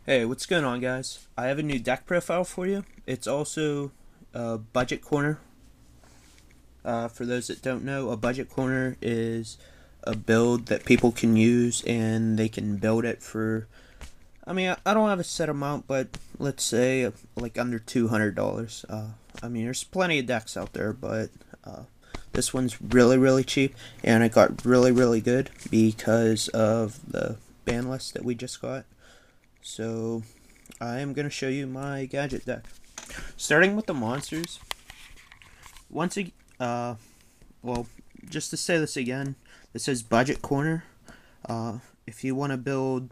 Hey, what's going on, guys? I have a new deck profile for you. It's also a budget corner. For those that don't know, a budget corner is a build that people can use and they can build it for. I don't have a set amount, but let's say like under $200. There's plenty of decks out there, but this one's really, really cheap, and it got really, really good because of the ban list that we just got. So I am going to show you my gadget deck. Starting with the monsters. Once again, well, just to say this again, this is budget corner. If you want to build,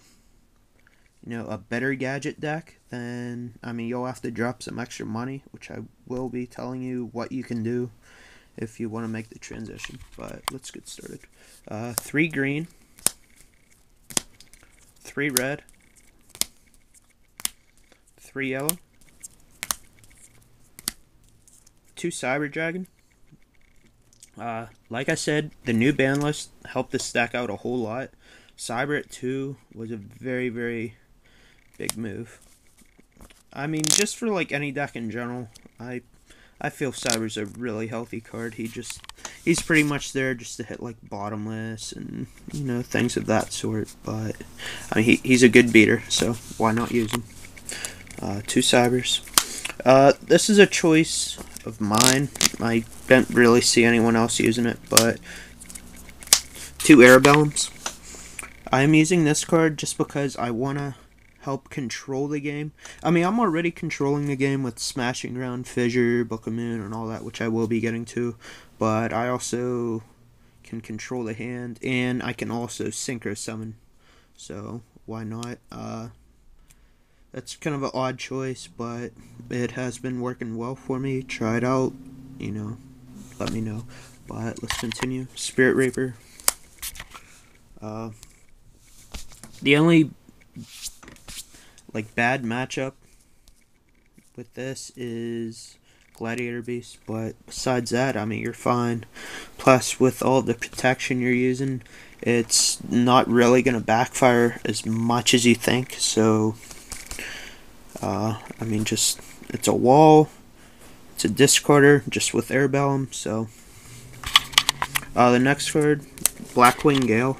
a better gadget deck, then you'll have to drop some extra money, which I will be telling you what you can do if you want to make the transition. But let's get started. 3 green, 3 red, 3 yellow, 2 Cyber Dragon. Like I said, the new ban list helped this stack out a whole lot. Cyber at 2 was a very, very big move. Just for like any deck in general, I feel Cyber's a really healthy card. He's pretty much there just to hit like bottomless and things of that sort. But he's a good beater, so why not use him? 2 Cybers. This is a choice of mine. I didn't really see anyone else using it, but 2 Arabellums. I'm using this card just because I want to help control the game. I'm already controlling the game with Smashing Ground, Fissure, Book of Moon, and all that, which I will be getting to, but I also can control the hand, and I can also Synchro Summon, so why not? That's kind of an odd choice, but it has been working well for me. Try it out, let me know. But let's continue. Spirit Reaper. The only bad matchup with this is Gladiator Beast, but besides that, you're fine. Plus, with all the protection you're using, it's not really gonna backfire as much as you think. So it's a wall, it's a discarder, just with Airbellum, so. The next card, Blackwing Gale.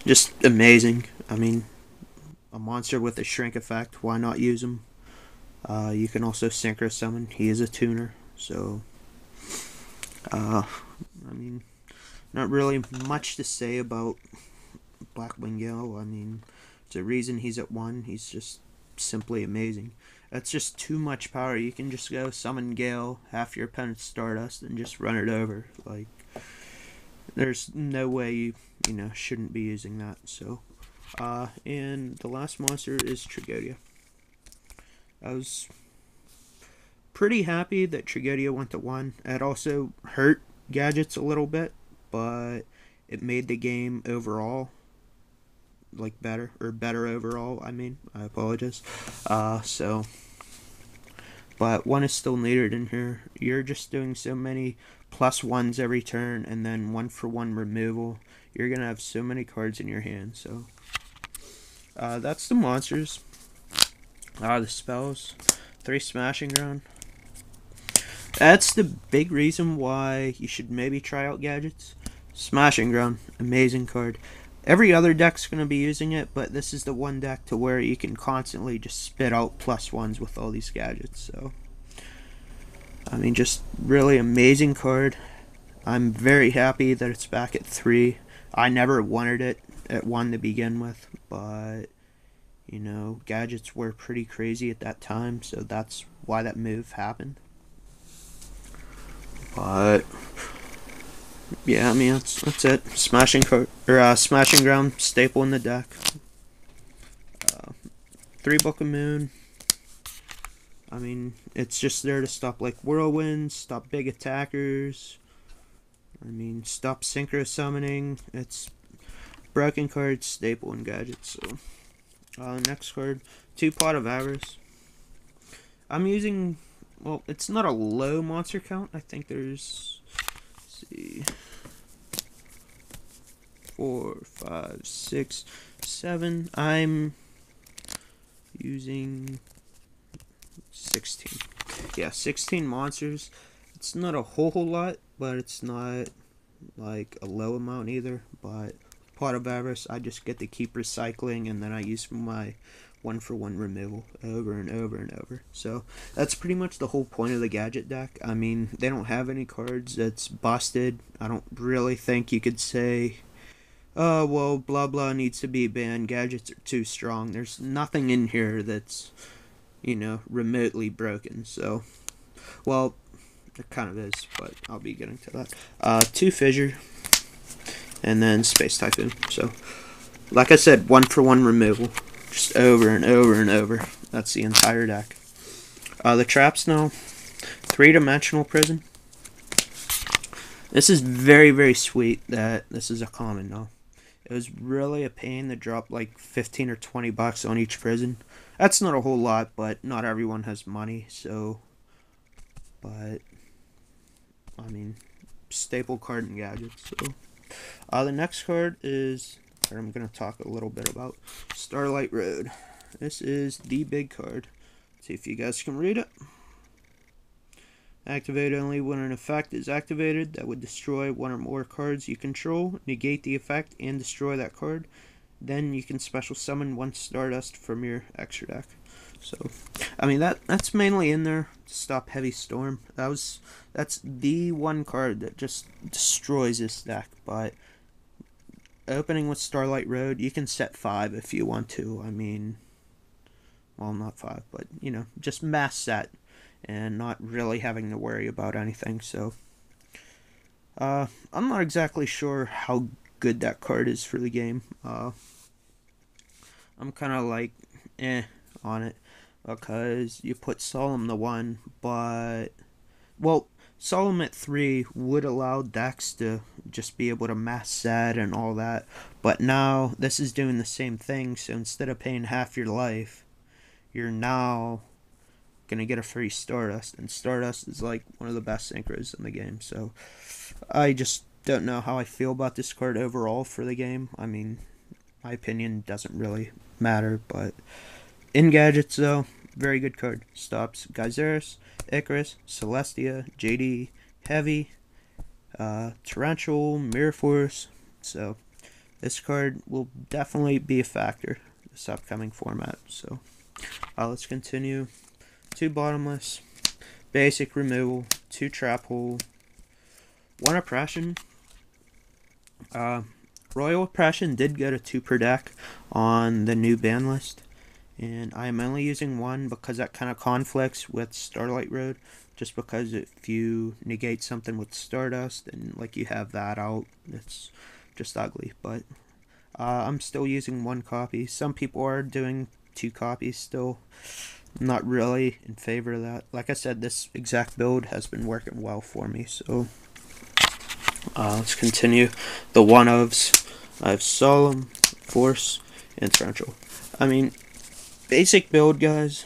Just amazing. A monster with a shrink effect, why not use him? You can also Synchro Summon, he is a tuner, so. Not really much to say about Blackwing Gale. There's a reason he's at 1, he's just simply amazing. That's just too much power. You can just go summon Gale, half your opponent's Stardust, and just run it over. There's no way you shouldn't be using that. So, and the last monster is Tragodia. I was pretty happy that Tragodia went to 1. It also hurt gadgets a little bit, but it made the game overall better overall. I apologize. But 1 is still needed in here. You're just doing so many +1s every turn, and then 1-for-1 removal. You're gonna have so many cards in your hand. So that's the monsters. The spells. 3 Smashing Ground. That's the big reason why you should maybe try out gadgets. Smashing Ground, amazing card. Every other deck's going to be using it, but this is the one deck to where you can constantly just spit out +1s with all these gadgets. So, just really amazing card. I'm very happy that it's back at 3. I never wanted it at 1 to begin with, but, gadgets were pretty crazy at that time, so that's why that move happened. But yeah, that's it. Smashing Ground staple in the deck. 3 Book of Moon. It's just there to stop whirlwinds, stop big attackers. Stop Synchro Summoning. It's broken card, staple in gadgets. So, next card, 2 Pot of Avarice. I'm using. Well, it's not a low monster count. I think there's. Let's see. 4, 5, 6, 7. I'm using 16. Yeah, 16 monsters. It's not a whole lot, but it's not like a low amount either. But Pot of Avarice, I just get to keep recycling, and then I use my 1-for-1 removal over and over and over. So that's pretty much the whole point of the gadget deck. I mean, they don't have any cards that's busted. I don't really think you could say, oh, well, blah blah needs to be banned, gadgets are too strong. There's nothing in here that's, remotely broken. So, well, it kind of is, but I'll be getting to that. 2 Fissure, and then Space Tycoon. So, like I said, 1-for-1 removal. Just over and over and over. That's the entire deck. The traps now. 3-dimensional prison. This is very, very sweet that this is a common now. It was really a pain to drop like 15 or 20 bucks on each prison. That's not a whole lot, but not everyone has money, so... But, I mean, staple card and gadgets. So, the next card is... I'm going to talk a little bit about Starlight Road. This is the big card. Let's see if you guys can read it. Activate only when an effect is activated that would destroy one or more cards you control. Negate the effect and destroy that card. Then you can special summon 1 Stardust from your extra deck. So, I mean, that's mainly in there to stop Heavy Storm. That's the one card that just destroys this deck, but... Opening with Starlight Road, you can set 5 if you want to. I mean, well, not 5, but, just mass set and not really having to worry about anything. So, I'm not exactly sure how good that card is for the game. I'm kind of like, on it, because you put Solemn to 1, but, well, Solemn at 3 would allow decks to just be able to mass set and all that, but now this is doing the same thing, so instead of paying half your life, you're now gonna get a free Stardust, and Stardust is like one of the best synchros in the game, so I just don't know how I feel about this card overall for the game. I mean, my opinion doesn't really matter, but in gadgets though, very good card. Stops Geyseris, Icarus, Celestia, JD, Heavy, Torrential, Mirror Force. So this card will definitely be a factor this upcoming format. So let's continue. 2 Bottomless, Basic Removal, 2 Trap Hole, 1 Oppression. Royal Oppression did go to 2 per deck on the new ban list. And I am only using 1 because that kind of conflicts with Starlight Road. Just because if you negate something with Stardust and like you have that out, it's just ugly. But I'm still using 1 copy. Some people are doing 2 copies still. I'm not really in favor of that. Like I said, this exact build has been working well for me. So let's continue. The one-ofs. I have Solemn, Force, and Torrential. I mean, basic build, guys.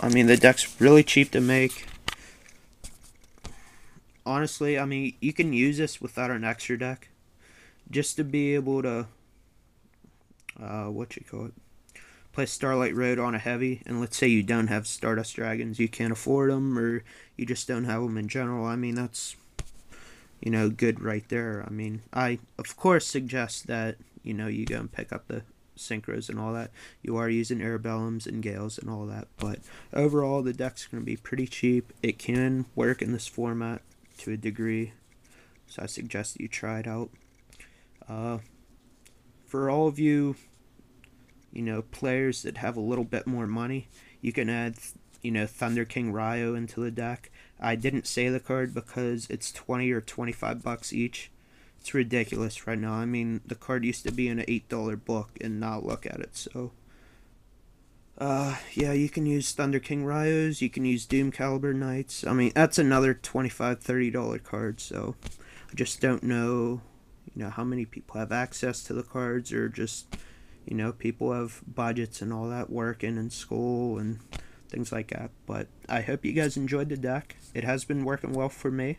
I mean, the deck's really cheap to make. Honestly, I mean, you can use this without an extra deck. Just to be able to, play Starlight Road on a heavy. And let's say you don't have Stardust Dragons, you can't afford them, or you just don't have them in general. I mean, that's, good right there. I mean, I, of course, suggest that, you go and pick up the synchros and all that. You are using Arabellums and Gales and all that, but overall the deck's going to be pretty cheap. It can work in this format to a degree, so I suggest that you try it out. For all of you, players that have a little bit more money, you can add, Thunder King Ryo into the deck. I didn't say the card because it's 20 or 25 bucks each. It's ridiculous right now. I mean, the card used to be in an $8 book, and now look at it. So, yeah, you can use Thunder King Ryos. You can use Doom Caliber Knights. I mean, that's another $25, $30 card. So, I just don't know, how many people have access to the cards, or just, people have budgets and all that working in school and things like that. But I hope you guys enjoyed the deck. It has been working well for me.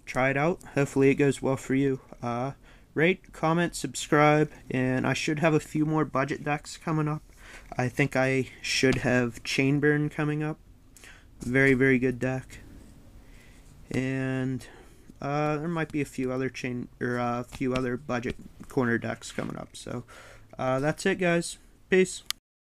Try it out. Hopefully it goes well for you. Rate, comment, subscribe, and I should have a few more budget decks coming up. I think I should have Chainburn coming up. Very, very good deck. And there might be a few other a few other budget corner decks coming up. So that's it, guys. Peace.